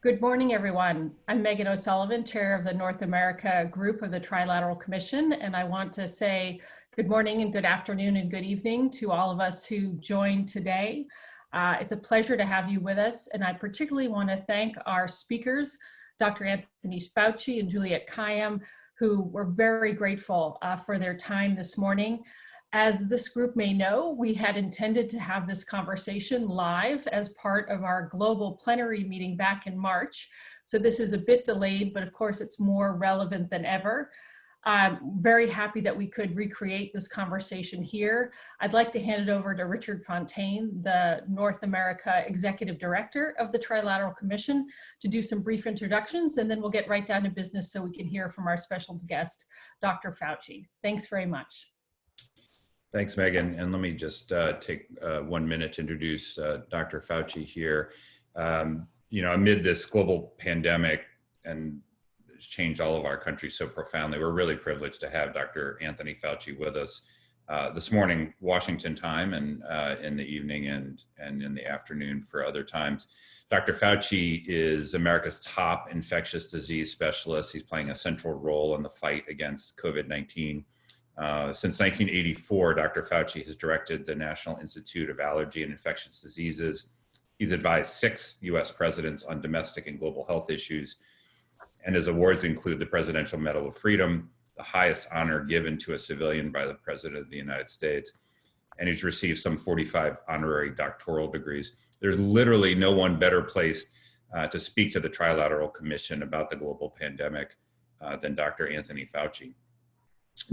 Good morning, everyone. I'm Megan O'Sullivan, Chair of the North America Group of the Trilateral Commission, and I want to say good morning and good afternoon and good evening to all of us who joined today. It's a pleasure to have you with us, and I particularly want to thank our speakers, Dr. Anthony Fauci and Juliet Kayyem, who were very grateful for their time this morning. As this group may know, we had intended to have this conversation live as part of our global plenary meeting back in March. So this is a bit delayed, but of course it's more relevant than ever. I'm very happy that we could recreate this conversation here. I'd like to hand it over to Richard Fontaine, the North America Executive Director of the Trilateral Commission, to do some brief introductions, and then we'll get right down to business so we can hear from our special guest, Dr. Fauci. Thanks very much. Thanks, Megan. And let me just take 1 minute to introduce Dr. Fauci here. Amid this global pandemic, and it's changed all of our countries so profoundly, we're really privileged to have Dr. Anthony Fauci with us this morning, Washington time, and in the evening and in the afternoon for other times. Dr. Fauci is America's top infectious disease specialist. He's playing a central role in the fight against COVID-19. Since 1984, Dr. Fauci has directed the National Institute of Allergy and Infectious Diseases. He's advised 6 U.S. presidents on domestic and global health issues, and his awards include the Presidential Medal of Freedom, the highest honor given to a civilian by the President of the United States, and he's received some 45 honorary doctoral degrees. There's literally no one better placed to speak to the Trilateral Commission about the global pandemic than Dr. Anthony Fauci.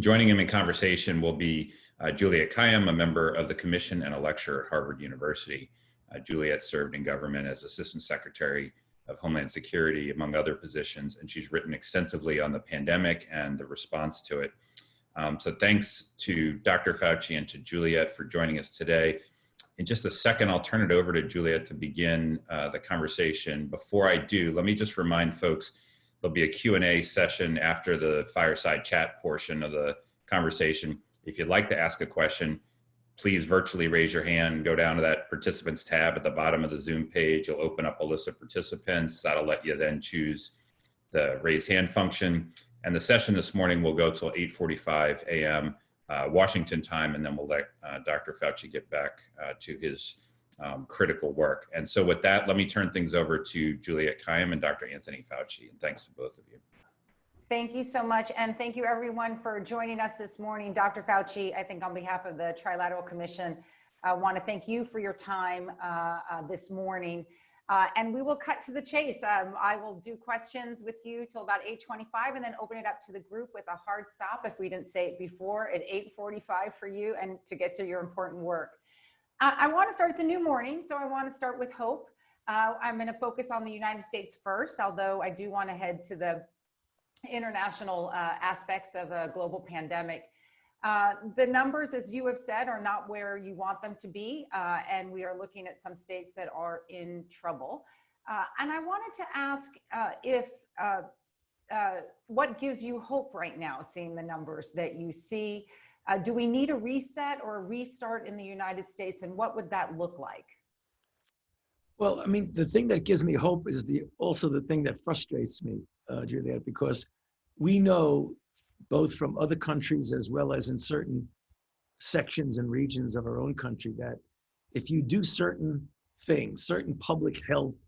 Joining him in conversation will be Juliet Kayyem, a member of the commission and a lecturer at Harvard University. Juliet served in government as Assistant Secretary of Homeland Security, among other positions, and she's written extensively on the pandemic and the response to it. So thanks to Dr. Fauci and to Juliet for joining us today. In just a second, I'll turn it over to Juliet to begin the conversation. Before I do, let me just remind folks there'll be a Q&A session after the fireside chat portion of the conversation. If you'd like to ask a question, please virtually raise your hand, go down to that participants tab at the bottom of the Zoom page. You'll open up a list of participants. That'll let you then choose the raise hand function. And the session this morning will go till 8:45 a.m. Washington time, and then we'll let Dr. Fauci get back to his critical work. And so with that, let me turn things over to Juliet Kayyem and Dr. Anthony Fauci. And thanks to both of you. Thank you so much. And thank you everyone for joining us this morning. Dr. Fauci, I think on behalf of the Trilateral Commission, I want to thank you for your time this morning. And we will cut to the chase. I will do questions with you till about 8:25 and then open it up to the group with a hard stop, if we didn't say it before, at 8:45 for you and to get to your important work. I want to start, it's a new morning, so I want to start with hope. I'm going to focus on the United States first, although I do want to head to the international aspects of a global pandemic. The numbers, as you have said, are not where you want them to be, and we are looking at some states that are in trouble. And I wanted to ask what gives you hope right now, seeing the numbers that you see? Do we need a reset or a restart in the United States, and what would that look like? Well, I mean, the thing that gives me hope is also the thing that frustrates me, Juliet, because we know both from other countries as well as in certain sections and regions of our own country that if you do certain things, certain public health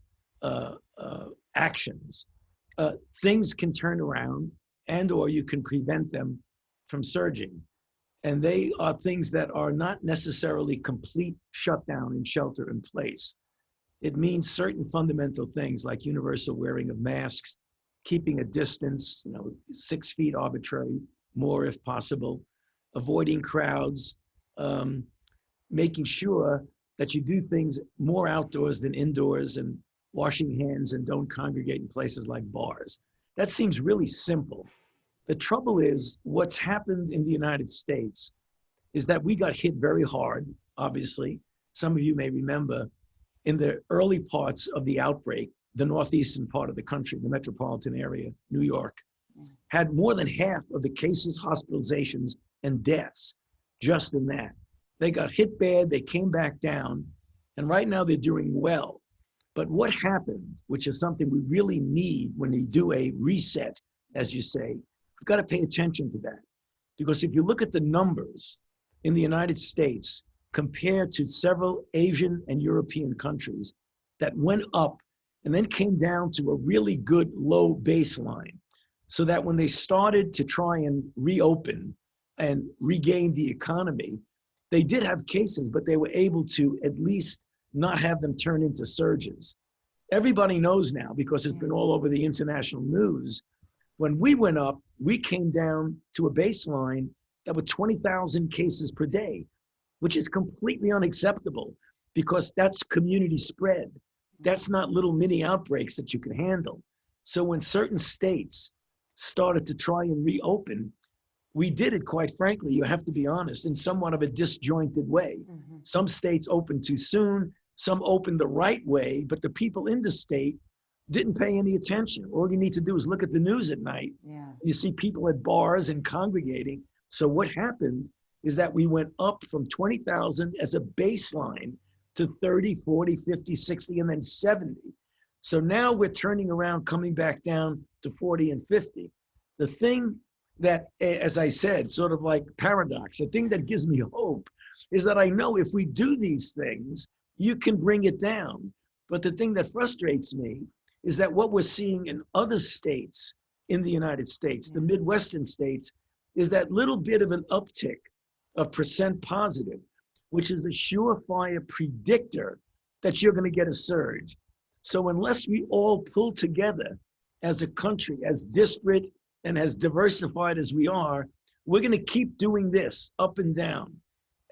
actions, things can turn around and or you can prevent them from surging. And they are things that are not necessarily complete shutdown and shelter in place. It means certain fundamental things like universal wearing of masks, keeping a distance, 6 feet arbitrary, more if possible, avoiding crowds, making sure that you do things more outdoors than indoors, and washing hands and don't congregate in places like bars. That seems really simple. The trouble is, what's happened in the United States is that we got hit very hard, obviously. Some of you may remember in the early parts of the outbreak, the northeastern part of the country, the metropolitan area, New York, had more than half of the cases, hospitalizations, and deaths just in that. They got hit bad, they came back down, and right now they're doing well. But what happened, which is something we really need when we do a reset, as you say, we've got to pay attention to that. Because if you look at the numbers in the United States compared to several Asian and European countries that went up and then came down to a really good low baseline, so that when they started to try and reopen and regain the economy, they did have cases, but they were able to at least not have them turn into surges. Everybody knows now, because it's been all over the international news, when we went up, we came down to a baseline that were 20,000 cases per day, which is completely unacceptable, because that's community spread. That's not little mini outbreaks that you can handle. So when certain states started to try and reopen, we did it, quite frankly, you have to be honest, in somewhat of a disjointed way. Some states opened too soon, some opened the right way, but the people in the state didn't pay any attention. All you need to do is look at the news at night. You see people at bars and congregating. So what happened is that we went up from 20,000 as a baseline to 30, 40, 50, 60, and then 70. So now we're turning around, coming back down to 40 and 50. The thing that, as I said, sort of like paradox, the thing that gives me hope is that I know if we do these things, you can bring it down. But the thing that frustrates me is that what we're seeing in other states in the United States, the Midwestern states, is that little bit of an uptick of percent positive, which is a surefire predictor that you're going to get a surge. So unless we all pull together as a country, as disparate and as diversified as we are, we're going to keep doing this up and down.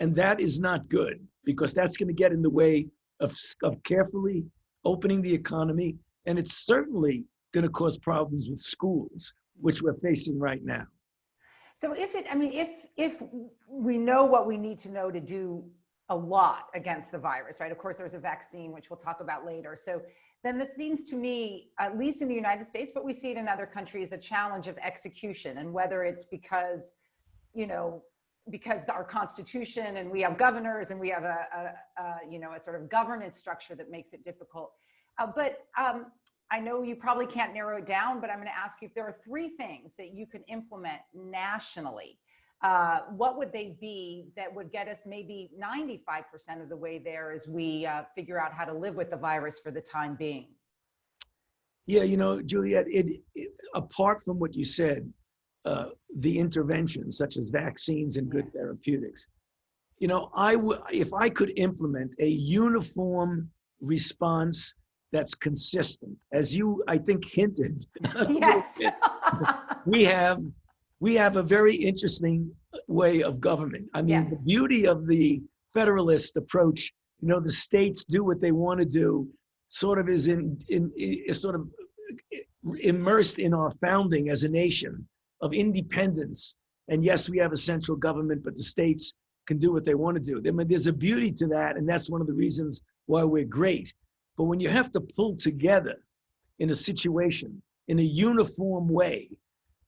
And that is not good, because that's going to get in the way of carefully opening the economy. And it's certainly going to cause problems with schools, which we're facing right now. So if we know what we need to know to do a lot against the virus, right? Of course, there's a vaccine, which we'll talk about later. So then this seems to me, at least in the United States, but we see it in other countries, a challenge of execution. And whether it's because, because our Constitution and we have governors and we have a sort of governance structure that makes it difficult. But I know you probably can't narrow it down, but I'm going to ask you if there are 3 things that you can implement nationally. What would they be that would get us maybe 95% of the way there as we figure out how to live with the virus for the time being? Yeah, Juliet, apart from what you said, the interventions such as vaccines and good therapeutics, if I could implement a uniform response that's consistent, as you, I think, hinted. Yes. we have a very interesting way of government. I mean, the beauty of the federalist approach, the states do what they want to do, sort of is sort of immersed in our founding as a nation of independence. And yes, we have a central government, but the states can do what they want to do. I mean, there's a beauty to that, and that's one of the reasons why we're great. But when you have to pull together in a situation in a uniform way,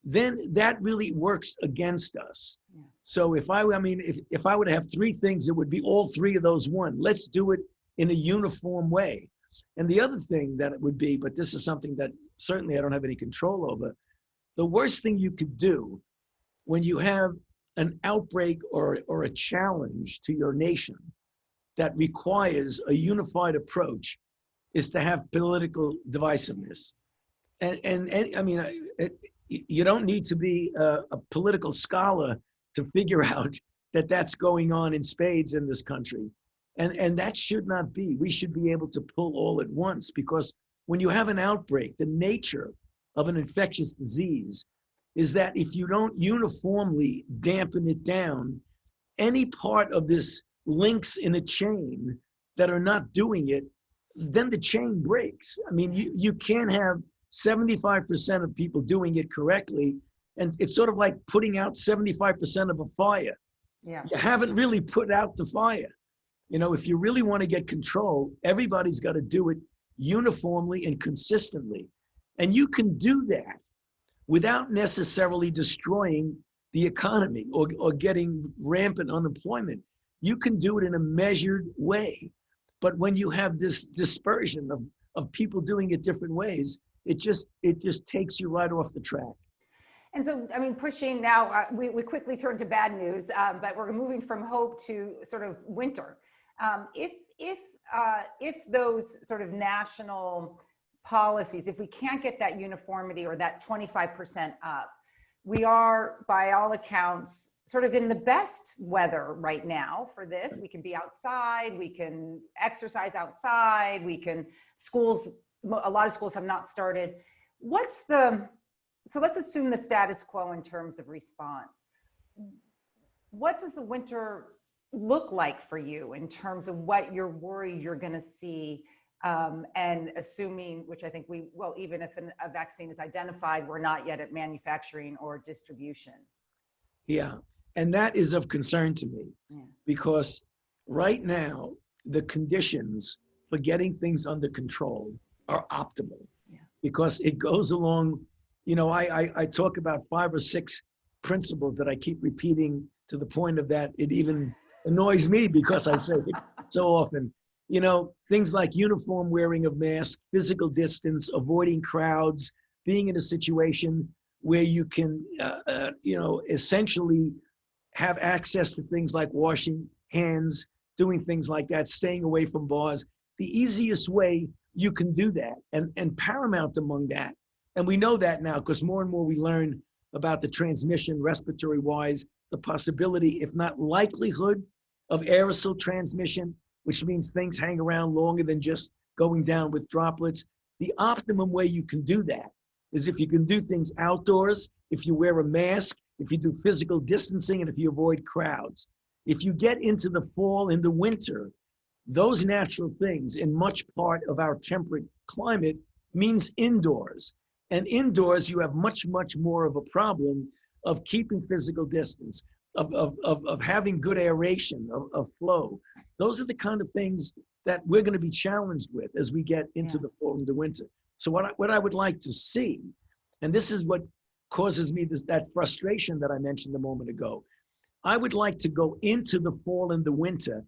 then that really works against us. So if I were to have 3 things, it would be all 3 of those one. Let's do it in a uniform way. And the other thing that it would be, but this is something that certainly I don't have any control over, the worst thing you could do when you have an outbreak or a challenge to your nation that requires a unified approach is to have political divisiveness. And I mean, you don't need to be a political scholar to figure out that that's going on in spades in this country. And that should not be. We should be able to pull all at once, because when you have an outbreak, the nature of an infectious disease is that if you don't uniformly dampen it down, any part of this links in a chain that are not doing it, then the chain breaks. I mean, you can't have 75% of people doing it correctly. And it's sort of like putting out 75% of a fire. You haven't really put out the fire. If you really want to get control, everybody's got to do it uniformly and consistently. And you can do that without necessarily destroying the economy or getting rampant unemployment. You can do it in a measured way. But when you have this dispersion of people doing it different ways, it just takes you right off the track. And so, I mean, pushing now, we quickly turn to bad news, but we're moving from hope to sort of winter. If those sort of national policies, if we can't get that uniformity or that 25% up, we are, by all accounts, sort of in the best weather right now for this. We can be outside, we can exercise outside, schools, a lot of schools have not started. So let's assume the status quo in terms of response. What does the winter look like for you in terms of what you're worried you're going to see? And assuming, which I think even if a vaccine is identified, we're not yet at manufacturing or distribution. Yeah, and that is of concern to me, because right now, the conditions for getting things under control are optimal, because it goes along, I talk about 5 or 6 principles that I keep repeating to the point of that it even annoys me because I say it so often. Things like uniform wearing of masks, physical distance, avoiding crowds, being in a situation where you can, essentially have access to things like washing hands, doing things like that, staying away from bars. The easiest way you can do that, and paramount among that, and we know that now because more and more we learn about the transmission respiratory-wise, the possibility, if not likelihood, of aerosol transmission, which means things hang around longer than just going down with droplets. The optimum way you can do that is if you can do things outdoors, if you wear a mask, if you do physical distancing, and if you avoid crowds. If you get into the fall and the winter, those natural things in much part of our temperate climate means indoors. And indoors, you have much, much more of a problem of keeping physical distance, of having good aeration, of flow. Those are the kind of things that we're going to be challenged with as we get into the fall and the winter. So what I would like to see, and this is what causes me that frustration that I mentioned a moment ago, I would like to go into the fall and the winter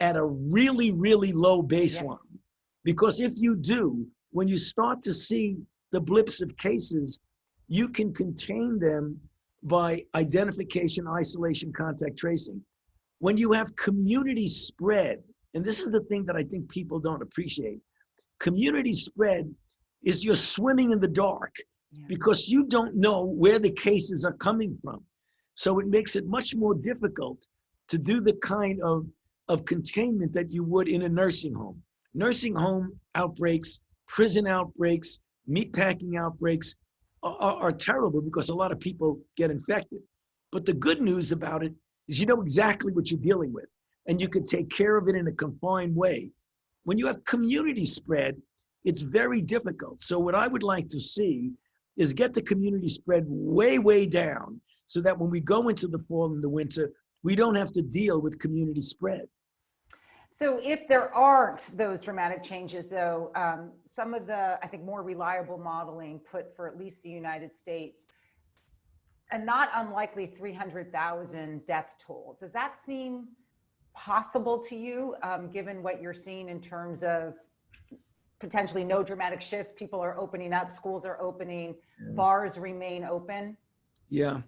at a really, really low baseline. Because if you do, when you start to see the blips of cases, you can contain them by identification, isolation, contact tracing. When you have community spread, and this is the thing that I think people don't appreciate, community spread is you're swimming in the dark because you don't know where the cases are coming from. So it makes it much more difficult to do the kind of containment that you would in a nursing home. Nursing home outbreaks, prison outbreaks, meatpacking outbreaks are terrible because a lot of people get infected. But the good news about it is you know exactly what you're dealing with, and you can take care of it in a confined way. When you have community spread, it's very difficult. So what I would like to see is get the community spread way, way down so that when we go into the fall and the winter, we don't have to deal with community spread. So if there aren't those dramatic changes, though, some of the, I think, more reliable modeling put for at least the United States, a not unlikely 300,000 death toll. Does that seem possible to you, given what you're seeing in terms of potentially no dramatic shifts? People are opening up, schools are opening, bars remain open. Yeah.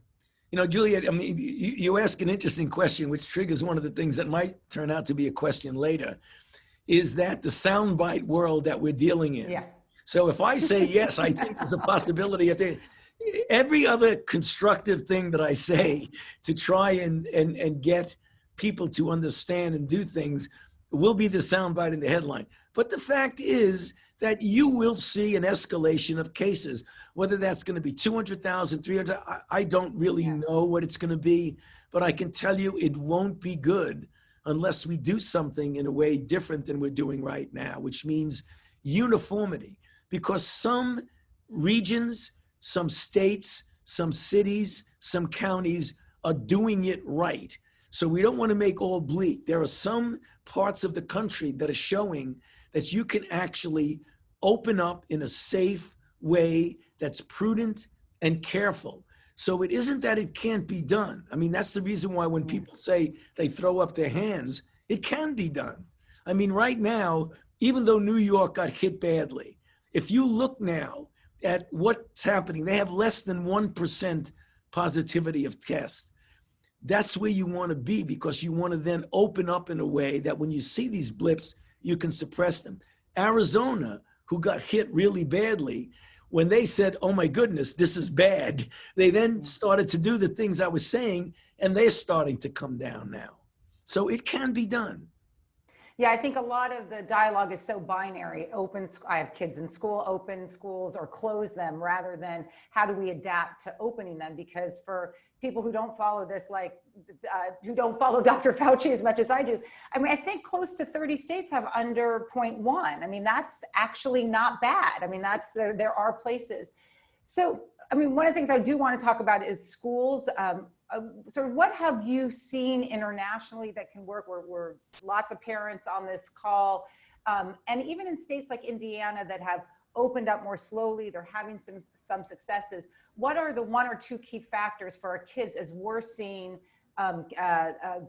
You know, Juliet, I mean, you ask an interesting question, which triggers one of the things that might turn out to be a question later, is that the soundbite world that we're dealing in. Yeah. So if I say yes, I think there's a possibility of every other constructive thing that I say to try and get people to understand and do things will be the soundbite in the headline. But the fact is that you will see an escalation of cases, whether that's going to be 200,000, 300, I don't really know what it's going to be, but I can tell you it won't be good unless we do something in a way different than we're doing right now, which means uniformity, because some regions, some states, some cities, some counties are doing it right. So we don't want to make all bleak. There are some parts of the country that are showing that you can actually open up in a safe way that's prudent and careful. So it isn't that it can't be done. I mean, that's the reason why when people say they throw up their hands, it can be done. I mean, right now, even though New York got hit badly, if you look now at what's happening, they have less than 1% positivity of tests. That's where you want to be, because you want to then open up in a way that when you see these blips, you can suppress them. Arizona, who got hit really badly, when they said, oh my goodness, this is bad, they then started to do the things I was saying, and they're starting to come down now. So it can be done. Yeah, I think a lot of the dialogue is so binary. I have kids in school, open schools or close them, rather than how do we adapt to opening them? Because for people who don't follow this, who don't follow Dr. Fauci as much as I do, I mean, I think close to 30 states have under 0.1. I mean, that's actually not bad. I mean, there are places. So, I mean, one of the things I do want to talk about is schools. So what have you seen internationally that can work? We're lots of parents on this call. And even in states like Indiana that have opened up more slowly, they're having some successes. What are the one or two key factors for our kids as we're seeing much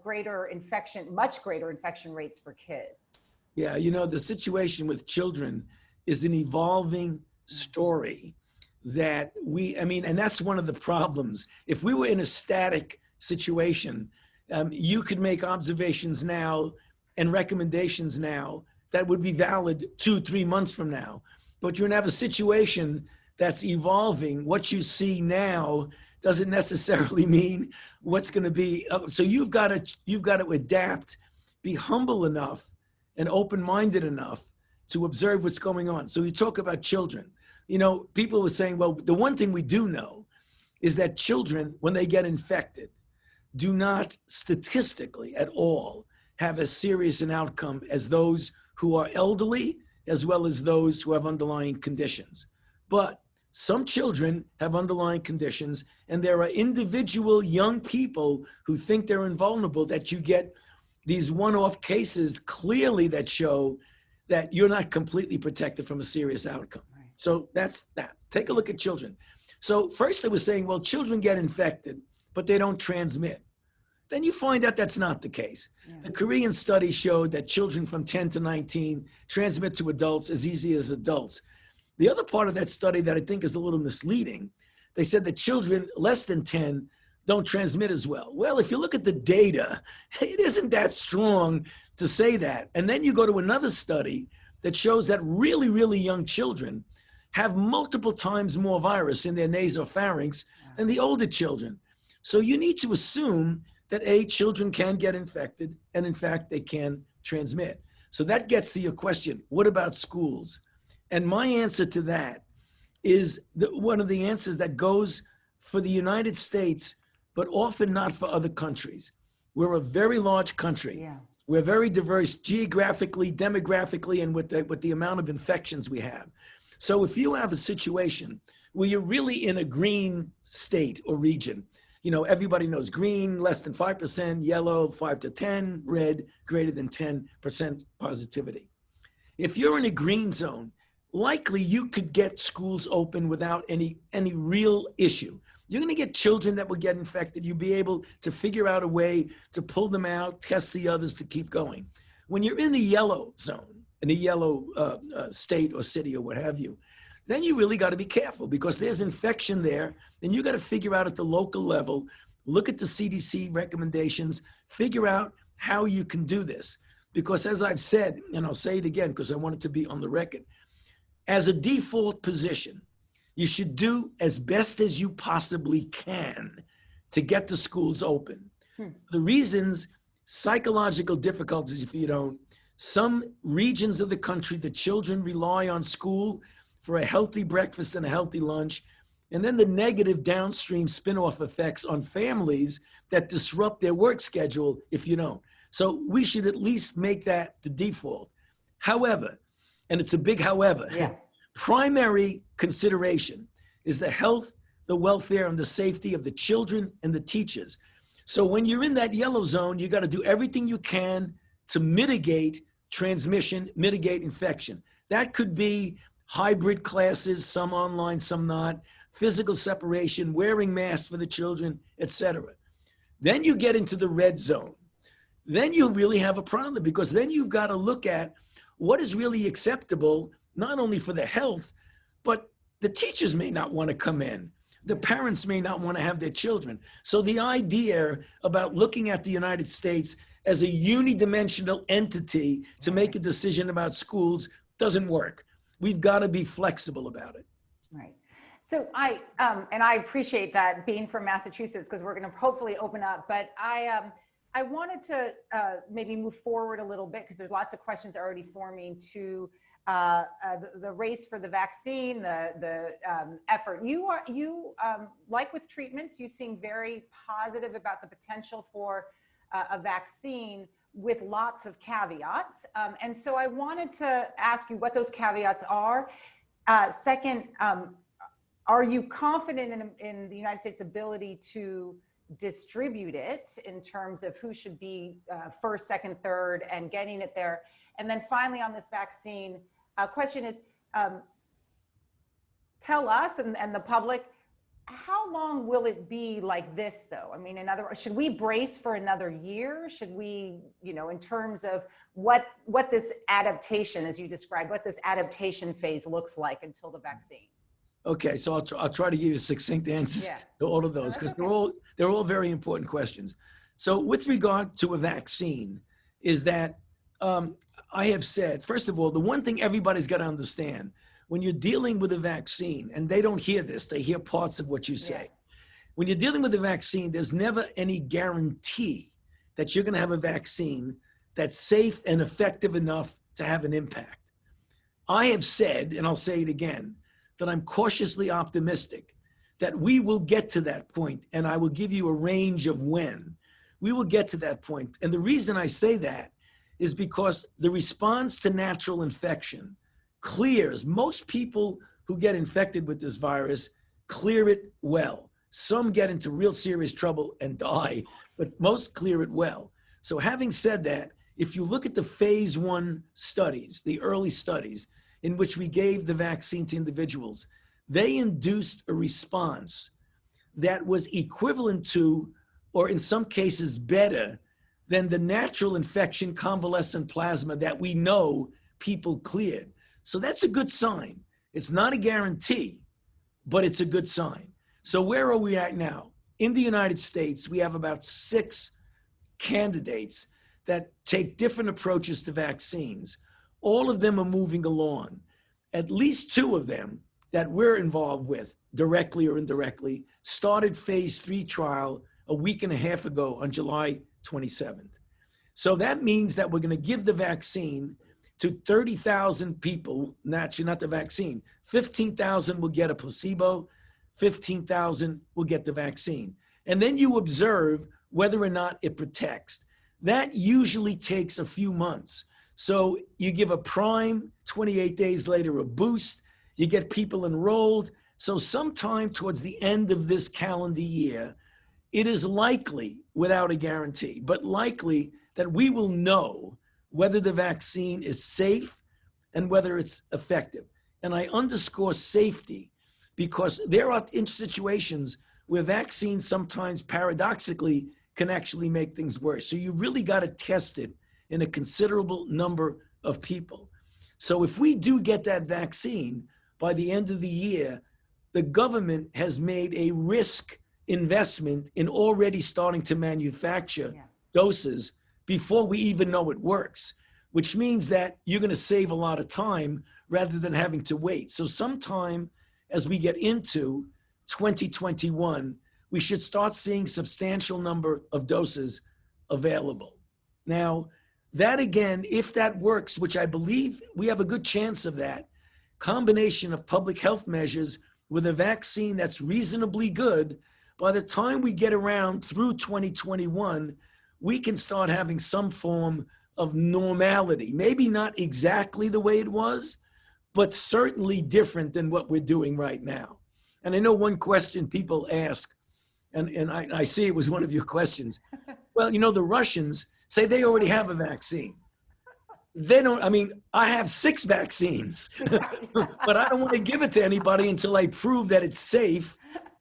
greater infection rates for kids? Yeah, the situation with children is an evolving story that and that's one of the problems. If we were in a static situation, you could make observations now and recommendations now that would be valid 2-3 months from now. But you're going to have a situation that's evolving. What you see now doesn't necessarily mean what's going to be. So you've got to adapt, be humble enough and open-minded enough to observe what's going on. So you talk about children. People were saying, well, the one thing we do know is that children, when they get infected, do not statistically at all have as serious an outcome as those who are elderly, as well as those who have underlying conditions. But some children have underlying conditions, and there are individual young people who think they're invulnerable, that you get these one-off cases clearly that show that you're not completely protected from a serious outcome. So that's that. Take a look at children. So first they were saying, well, children get infected, but they don't transmit. Then you find out that's not the case. Yeah. The Korean study showed that children from 10 to 19 transmit to adults as easy as adults. The other part of that study that I think is a little misleading, they said that children less than 10 don't transmit as well. Well, if you look at the data, it isn't that strong to say that. And then you go to another study that shows that really, really young children have multiple times more virus in their nasopharynx than the older children. So you need to assume that children can get infected, and in fact, they can transmit. So that gets to your question, what about schools? And my answer to that is one of the answers that goes for the United States, but often not for other countries. We're a very large country. Yeah. We're very diverse geographically, demographically, and with the amount of infections we have. So if you have a situation where you're really in a green state or region, everybody knows green, less than 5%, yellow, 5 to 10, red, greater than 10% positivity. If you're in a green zone, likely you could get schools open without any real issue. You're going to get children that will get infected. You'll be able to figure out a way to pull them out, test the others to keep going. When you're in the yellow zone, in a yellow state or city or what have you, then you really got to be careful, because there's infection there. Then you got to figure out at the local level, look at the CDC recommendations, figure out how you can do this. Because as I've said, and I'll say it again because I want it to be on the record, as a default position, you should do as best as you possibly can to get the schools open. The reasons, psychological difficulties if you don't. Some regions of the country, the children rely on school for a healthy breakfast and a healthy lunch, and then the negative downstream spin-off effects on families that disrupt their work schedule if you don't. So we should at least make that the default. However, and it's a big however, primary consideration is the health, the welfare, and the safety of the children and the teachers. So when you're in that yellow zone, you got to do everything you can to mitigate transmission, mitigate infection. That could be hybrid classes, some online, some not, physical separation, wearing masks for the children, etc. Then you get into the red zone. Then you really have a problem, because then you've got to look at what is really acceptable, not only for the health, but the teachers may not want to come in. The parents may not want to have their children. So the idea about looking at the United States as a unidimensional entity to make a decision about schools doesn't work. We've got to be flexible about it. Right. So I appreciate that, being from Massachusetts, because we're going to hopefully open up. But I wanted to maybe move forward a little bit, because there's lots of questions already forming to the race for the vaccine, the effort. You like with treatments, you seem very positive about the potential for a vaccine with lots of caveats. And so I wanted to ask you what those caveats are. Second, are you confident in the United States' ability to distribute it in terms of who should be first, second, third, and getting it there? And then finally, on this vaccine, question is, tell us and the public, how long will it be like this, though? I mean, in other words, should we brace for another year? Should we, in terms of what this adaptation, as you described, what this adaptation phase looks like until the vaccine? Okay, so I'll try to give you succinct answers to all of those, because they're all very important questions. So with regard to a vaccine, is that I have said, first of all, the one thing everybody's got to understand, when you're dealing with a vaccine, and they don't hear this, they hear parts of what you say. Yeah. When you're dealing with a vaccine, there's never any guarantee that you're going to have a vaccine that's safe and effective enough to have an impact. I have said, and I'll say it again, that I'm cautiously optimistic that we will get to that point, and I will give you a range of when. We will get to that point. And the reason I say that is because the response to natural infection clears. Most people who get infected with this virus clear it well. Some get into real serious trouble and die, but most clear it well. So having said that, if you look at the phase 1 studies, the early studies in which we gave the vaccine to individuals, they induced a response that was equivalent to, or in some cases better than, the natural infection convalescent plasma that we know people cleared. So that's a good sign. It's not a guarantee, but it's a good sign. So where are we at now? In the United States, we have about 6 candidates that take different approaches to vaccines. All of them are moving along. At least 2 of them that we're involved with, directly or indirectly, started phase 3 trial a week and a half ago on July 27th. So that means that we're going to give the vaccine to 30,000 people, actually not the vaccine. 15,000 will get a placebo, 15,000 will get the vaccine. And then you observe whether or not it protects. That usually takes a few months. So you give a prime, 28 days later a boost, you get people enrolled. So sometime towards the end of this calendar year, it is likely, without a guarantee, but likely that we will know whether the vaccine is safe and whether it's effective. And I underscore safety because there are situations where vaccines sometimes paradoxically can actually make things worse. So you really got to test it in a considerable number of people. So if we do get that vaccine by the end of the year, the government has made a risk investment in already starting to manufacture doses before we even know it works, which means that you're going to save a lot of time rather than having to wait. So sometime as we get into 2021, we should start seeing substantial number of doses available. Now, that again, if that works, which I believe we have a good chance of that, combination of public health measures with a vaccine that's reasonably good, by the time we get around through 2021, we can start having some form of normality. Maybe not exactly the way it was, but certainly different than what we're doing right now. And I know one question people ask, and I see it was one of your questions. Well, you know, the Russians say they already have a vaccine. They don't, I mean, I have 6 vaccines, but I don't want to give it to anybody until I prove that it's safe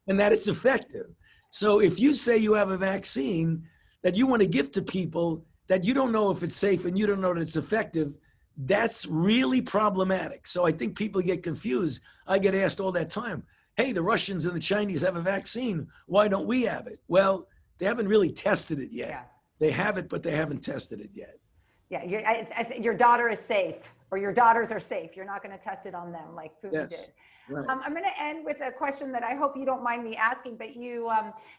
and that it's effective. So if you say you have a vaccine that you want to give to people that you don't know if it's safe and you don't know that it's effective, That's really problematic. So I think people get confused. I get asked all that time, hey, the Russians and the Chinese have a vaccine. Why don't we have it? Well, they haven't really tested it yet. Yeah. They have it, but they haven't tested it yet. Yeah, your daughter is safe, or your daughters are safe. You're not going to test it on them like Putin Yes. did. Right. I'm going to end with a question that I hope you don't mind me asking, but you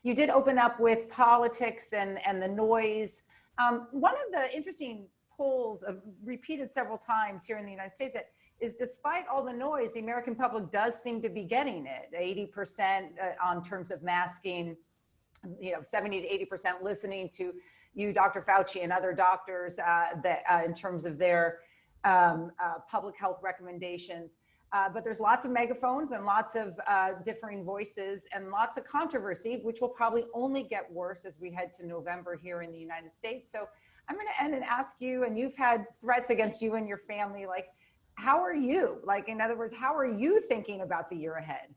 did open up with politics and the noise. One of the interesting polls, repeated several times here in the United States, that is despite all the noise, the American public does seem to be getting it. 80% on terms of masking, 70 to 80% listening to you, Dr. Fauci, and other doctors that in terms of their public health recommendations. But there's lots of megaphones and lots of differing voices and lots of controversy, which will probably only get worse as we head to November here in the United States. So I'm going to end and ask you, and you've had threats against you and your family, like, how are you? Like, in other words, how are you thinking about the year ahead?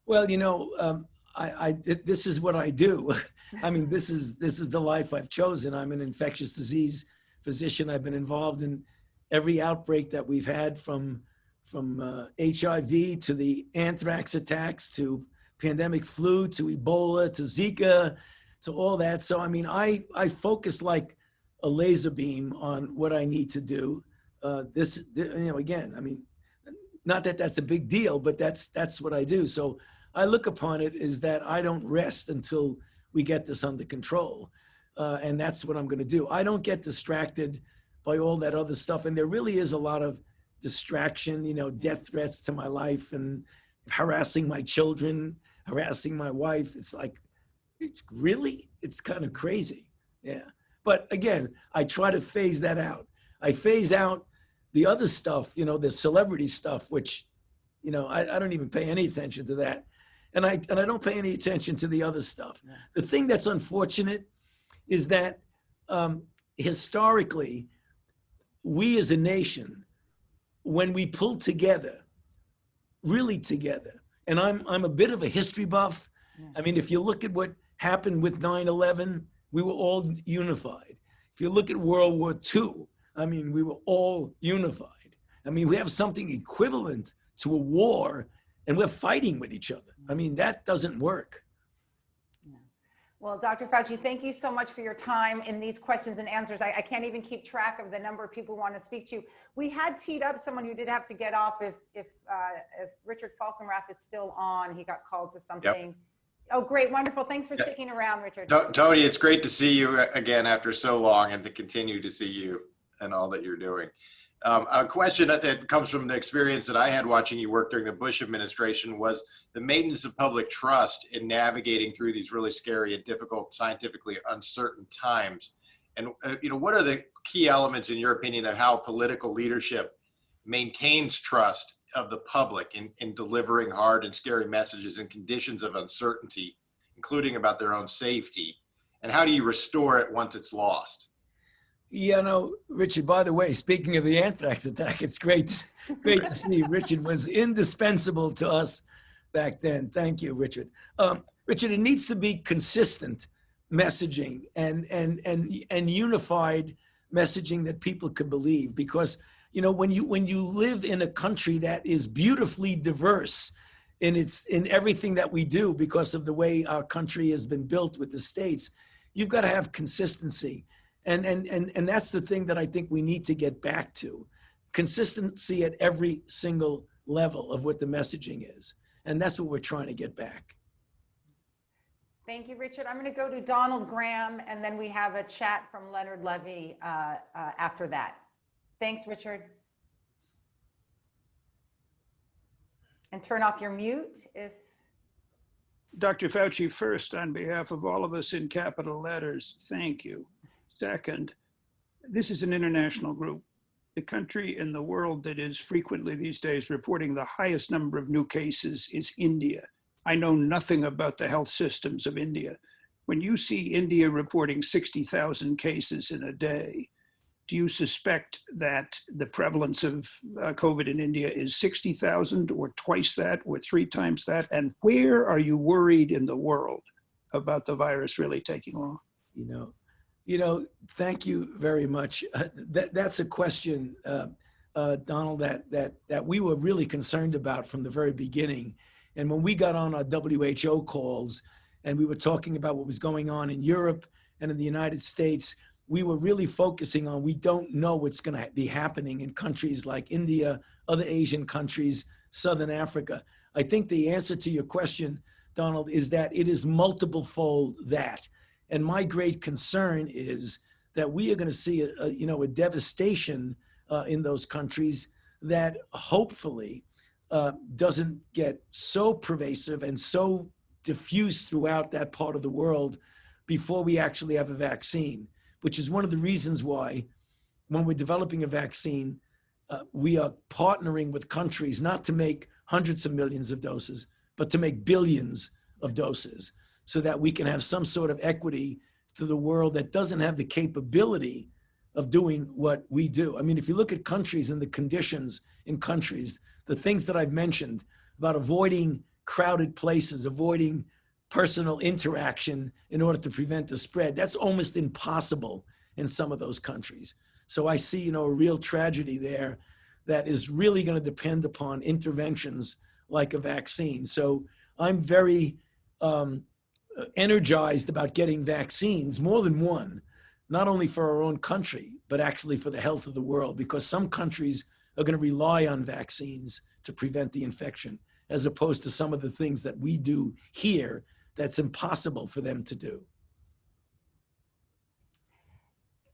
Well, this is what I do. I mean, this is the life I've chosen. I'm an infectious disease physician. I've been involved in every outbreak that we've had, from HIV to the anthrax attacks to pandemic flu to Ebola to Zika to all that. So, I mean, I focus like a laser beam on what I need to do. Again, I mean, not that that's a big deal, but that's what I do. So I look upon it as that I don't rest until we get this under control. And that's what I'm going to do. I don't get distracted by all that other stuff. And there really is a lot of distraction, death threats to my life and harassing my children, harassing my wife. It's like, it's kind of crazy. Yeah. But again, I try to phase that out. I phase out the other stuff, the celebrity stuff, which, I don't even pay any attention to that. And I don't pay any attention to the other stuff. Yeah. The thing that's unfortunate is that historically, we as a nation, when we pull together, really together, and I'm a bit of a history buff. Yeah. I mean, if you look at what happened with 9/11, we were all unified. If you look at World War II, I mean, we were all unified. I mean, we have something equivalent to a war, and we're fighting with each other. I mean, that doesn't work. Well, Dr. Fauci, thank you so much for your time in these questions and answers. I can't even keep track of the number of people who want to speak to you. We had teed up someone who did have to get off. If Richard Falkenrath is still on, he got called to something. Yep. Oh, great. Wonderful. Thanks for sticking around, Richard. Tony, it's great to see you again after so long, and to continue to see you and all that you're doing. A question that comes from the experience that I had watching you work during the Bush administration was the maintenance of public trust in navigating through these really scary and difficult, scientifically uncertain times. And what are the key elements, in your opinion, of how political leadership maintains trust of the public in delivering hard and scary messages in conditions of uncertainty, including about their own safety? And how do you restore it once it's lost? Yeah, Richard, by the way, speaking of the anthrax attack, it's great to see. Richard was indispensable to us back then. Thank you, Richard. Richard, it needs to be consistent messaging and unified messaging that people could believe, because when you live in a country that is beautifully diverse in everything that we do, because of the way our country has been built with the states, you've got to have consistency. And that's the thing that I think we need to get back to. Consistency at every single level of what the messaging is. And that's what we're trying to get back. Thank you, Richard. I'm going to go to Donald Graham, and then we have a chat from Leonard Levy after that. Thanks, Richard. And turn off your mute if... Dr. Fauci, first, on behalf of all of us in capital letters, thank you. Second, this is an international group. The country in the world that is frequently these days reporting the highest number of new cases is India. I know nothing about the health systems of India. When you see India reporting 60,000 cases in a day, do you suspect that the prevalence of COVID in India is 60,000 or twice that or 3 times that? And where are you worried in the world about the virus really taking off? Thank you very much. That's a question, Donald, that we were really concerned about from the very beginning. And when we got on our WHO calls and we were talking about what was going on in Europe and in the United States, we were really focusing on, we don't know what's going to be happening in countries like India, other Asian countries, Southern Africa. I think the answer to your question, Donald, is that it is multiple fold that. And my great concern is that we are going to see a devastation in those countries that hopefully doesn't get so pervasive and so diffused throughout that part of the world before we actually have a vaccine, which is one of the reasons why when we're developing a vaccine, we are partnering with countries not to make hundreds of millions of doses, but to make billions of doses, so that we can have some sort of equity to the world that doesn't have the capability of doing what we do. I mean, if you look at countries and the conditions in countries, the things that I've mentioned about avoiding crowded places, avoiding personal interaction in order to prevent the spread, that's almost impossible in some of those countries. So I see, a real tragedy there that is really going to depend upon interventions like a vaccine. So I'm very energized about getting vaccines, more than one, not only for our own country, but actually for the health of the world, because some countries are going to rely on vaccines to prevent the infection, as opposed to some of the things that we do here that's impossible for them to do.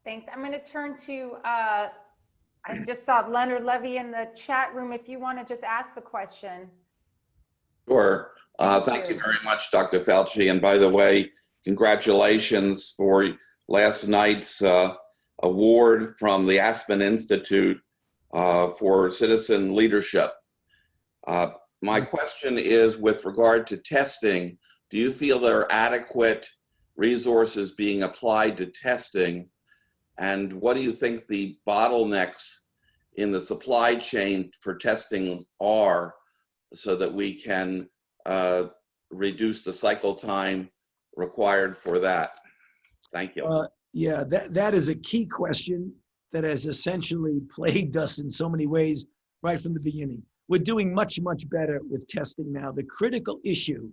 Thanks. I'm going to turn to, I just saw Leonard Levy in the chat room. If you want to just ask the question. Sure. Thank you very much, Dr. Fauci. And by the way, congratulations for last night's award from the Aspen Institute for citizen leadership. My question is with regard to testing, do you feel there are adequate resources being applied to testing? And what do you think the bottlenecks in the supply chain for testing are, so that we can reduce the cycle time required for that? Thank you. Yeah, that is a key question that has essentially plagued us in so many ways right from the beginning. We're doing much, much better with testing now. The critical issue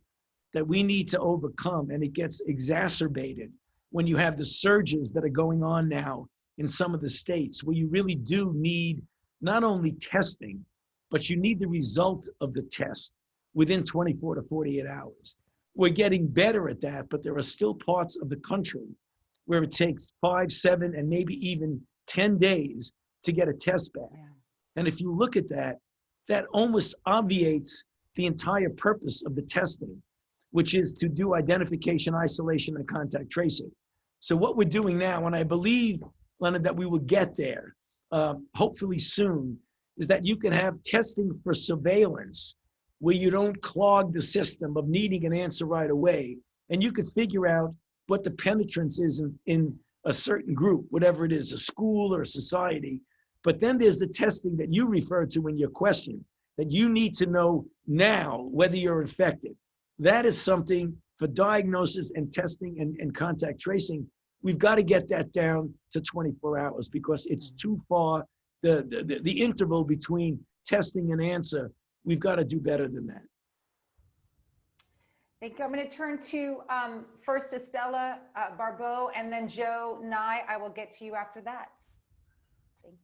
that we need to overcome, and it gets exacerbated when you have the surges that are going on now in some of the states, where you really do need not only testing, but you need the result of the test within 24 to 48 hours. We're getting better at that, but there are still parts of the country where it takes 5, 7, and maybe even 10 days to get a test back. Yeah. And if you look at that, that almost obviates the entire purpose of the testing, which is to do identification, isolation, and contact tracing. So what we're doing now, and I believe, Leonard, that we will get there, hopefully soon, is that you can have testing for surveillance where you don't clog the system of needing an answer right away. And you could figure out what the penetrance is in a certain group, whatever it is, a school or a society. But then there's the testing that you referred to in your question, that you need to know now whether you're infected. That is something for diagnosis and testing and contact tracing. We've got to get that down to 24 hours because it's too far. The interval between testing and answer, we've got to do better than that. Thank you. I'm going to turn to first Estella Barbeau and then Joe Nye. I will get to you after that. Thank you.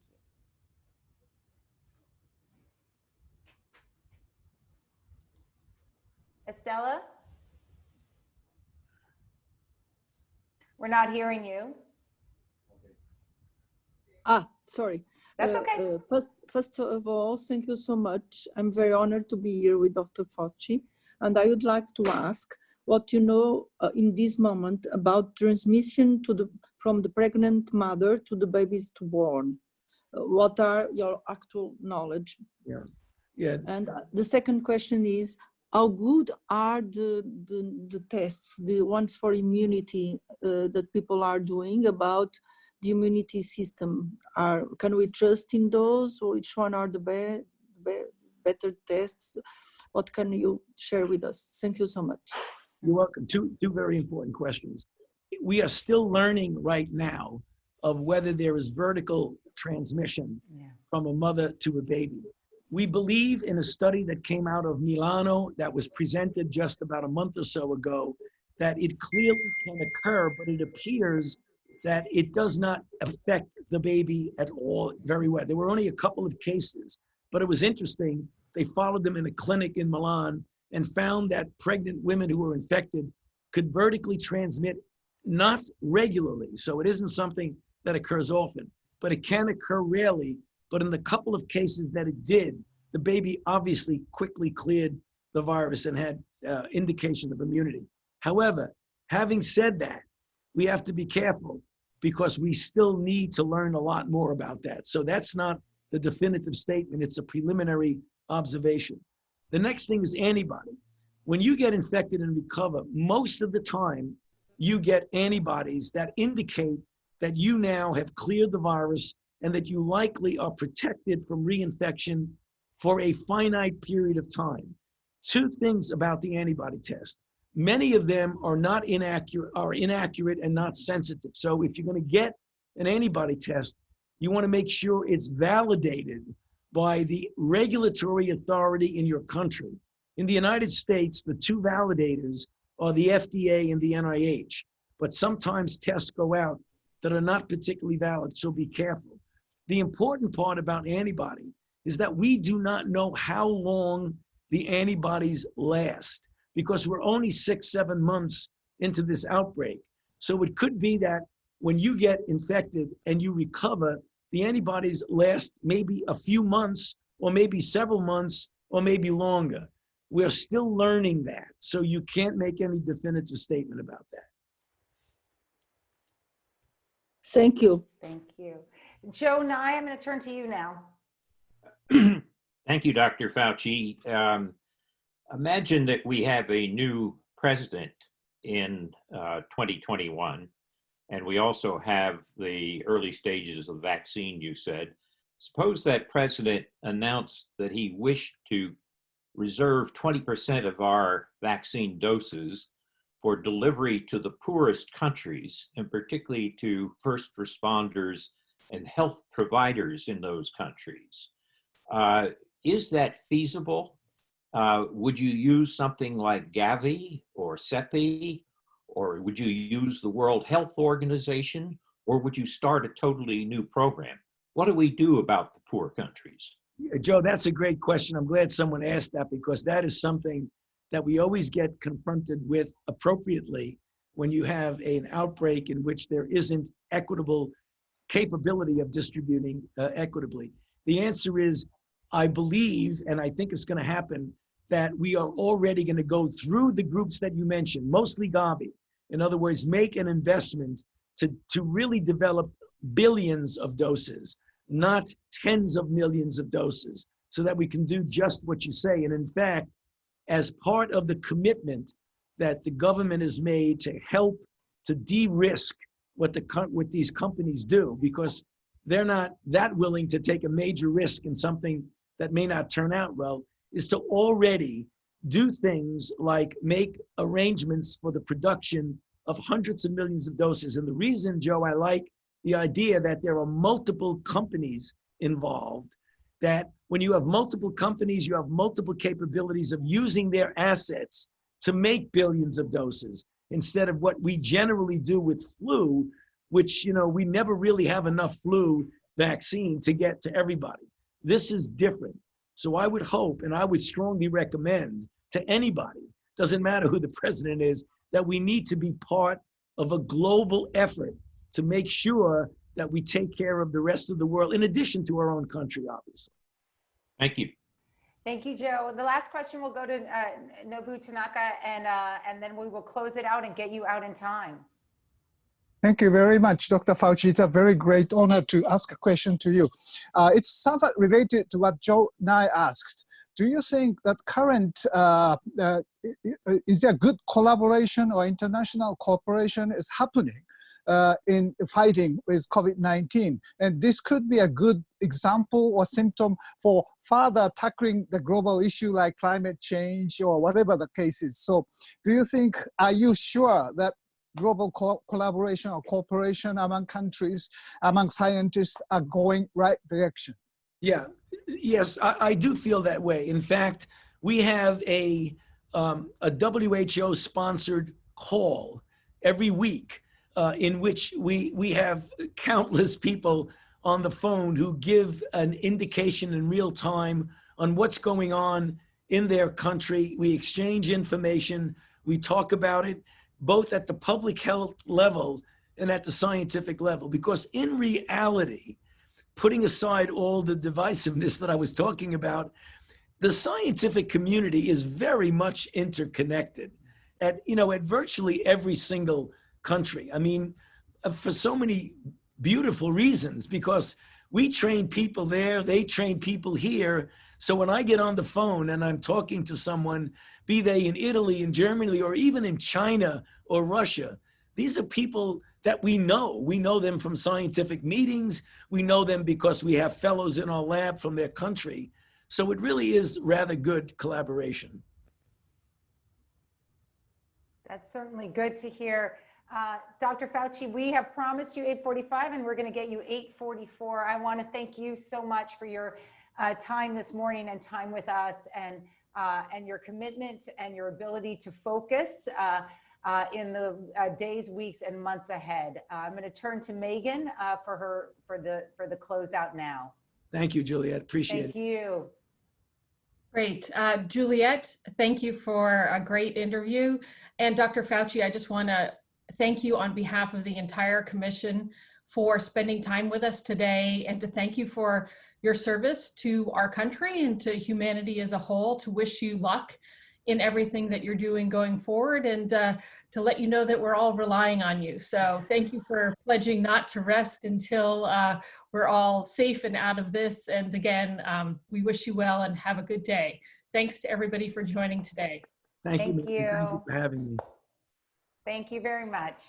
Estella? We're not hearing you. Sorry. That's okay. First of all, thank you so much. I'm very honored to be here with Dr. Fauci. And I would like to ask what you know in this moment about transmission from the pregnant mother to the babies to born. What are your actual knowledge? Yeah. And the second question is, how good are the tests, the ones for immunity that people are doing about the immunity system? Can we trust in those, or which one are the better tests? What can you share with us? Thank you so much. You're welcome. Two very important questions. we are still learning right now of whether there is vertical transmission from a mother to a baby. We believe in a study that came out of Milano that was presented just about a month or so ago that it clearly can occur, but it appears that it does not affect the baby at all very well. There were only a couple of cases, but it was interesting. They followed them in a clinic in Milan and found that pregnant women who were infected could vertically transmit, not regularly. So it isn't something that occurs often, but it can occur rarely. But in the couple of cases that it did, the baby obviously quickly cleared the virus and had indication of immunity. However, having said that, we have to be careful because we still need to learn a lot more about that. So that's not the definitive statement, it's a preliminary observation. The next thing is antibody. When you get infected and recover, most of the time you get antibodies that indicate that you now have cleared the virus and that you likely are protected from reinfection for a finite period of time. Two things about the antibody test. Many of them are inaccurate and not sensitive. So if you're going to get an antibody test, you want to make sure it's validated by the regulatory authority in your country. In the United States, the two validators are the FDA and the NIH, but sometimes tests go out that are not particularly valid, so be careful. The important part about antibody is that we do not know how long the antibodies last because we're only 6-7 months into this outbreak. So it could be that when you get infected and you recover, the antibodies last maybe a few months or maybe several months or maybe longer. We're still learning that, so you can't make any definitive statement about that. Thank you. Thank you. Joe Nye, I'm going to turn to you now. Thank you, Dr. Fauci. Imagine that we have a new president in 2021, and we also have the early stages of vaccine, you said. Suppose that president announced that he wished to reserve 20% of our vaccine doses for delivery to the poorest countries, and particularly to first responders and health providers in those countries. Is that feasible? Would you use something like Gavi or CEPI, or would you use the World Health Organization, or would you start a totally new program? What do we do about the poor countries? Joe, that's a great question. I'm glad someone asked that because that is something that we always get confronted with appropriately when you have an outbreak in which there isn't equitable capability of distributing equitably. The answer is, I believe, and I think it's going to happen, that we are already going to go through the groups that you mentioned, mostly Gavi. In other words, make an investment to really develop billions of doses, not tens of millions of doses, so that we can do just what you say. And in fact, as part of the commitment that the government has made to help to de-risk what these companies do, because they're not that willing to take a major risk in something that may not turn out well, is to already do things like make arrangements for the production of hundreds of millions of doses. And the reason, Joe, I like the idea that there are multiple companies involved, that when you have multiple companies, you have multiple capabilities of using their assets to make billions of doses instead of what we generally do with flu, which, we never really have enough flu vaccine to get to everybody. This is different. So I would hope, and I would strongly recommend to anybody, doesn't matter who the president is, that we need to be part of a global effort to make sure that we take care of the rest of the world, in addition to our own country, obviously. Thank you. Thank you, Joe. The last question will go to Nobu Tanaka, and then we will close it out and get you out in time. Thank you very much, Dr. Fauci. It's a very great honor to ask a question to you. It's somewhat related to what Joe Nye asked. Do you think that current, is there good collaboration or international cooperation is happening in fighting with COVID-19? And this could be a good example or symptom for further tackling the global issue like climate change or whatever the case is. So do you think, are you sure that global collaboration or cooperation among countries, among scientists are going right direction? Yeah, yes, I do feel that way. In fact, we have a WHO-sponsored call every week in which we have countless people on the phone who give an indication in real time on what's going on in their country. We exchange information. We talk about it both at the public health level and at the scientific level, because in reality, putting aside all the divisiveness that I was talking about, the scientific community is very much interconnected at virtually every single country. I mean, for so many beautiful reasons, because we train people there, they train people here. So when I get on the phone and I'm talking to someone, be they in Italy, in Germany, or even in China or Russia, these are people that we know. We know them from scientific meetings. We know them because we have fellows in our lab from their country. So it really is rather good collaboration. That's certainly good to hear. Dr. Fauci, we have promised you 8:45 and we're going to get you 8:44. I want to thank you so much for your time this morning and time with us, and your commitment and your ability to focus in the days, weeks, and months ahead. I'm going to turn to Megan for the closeout now. Thank you, Juliet. Appreciate it. Thank you. Great. Juliet, thank you for a great interview. And Dr. Fauci, I just want to thank you on behalf of the entire commission for spending time with us today, and to thank you for your service to our country and to humanity as a whole, to wish you luck in everything that you're doing going forward, and to let you know that we're all relying on you. So thank you for pledging not to rest until we're all safe and out of this. And again, we wish you well and have a good day. Thanks to everybody for joining today. Thank you. Thank you. Thank you for having me. Thank you very much.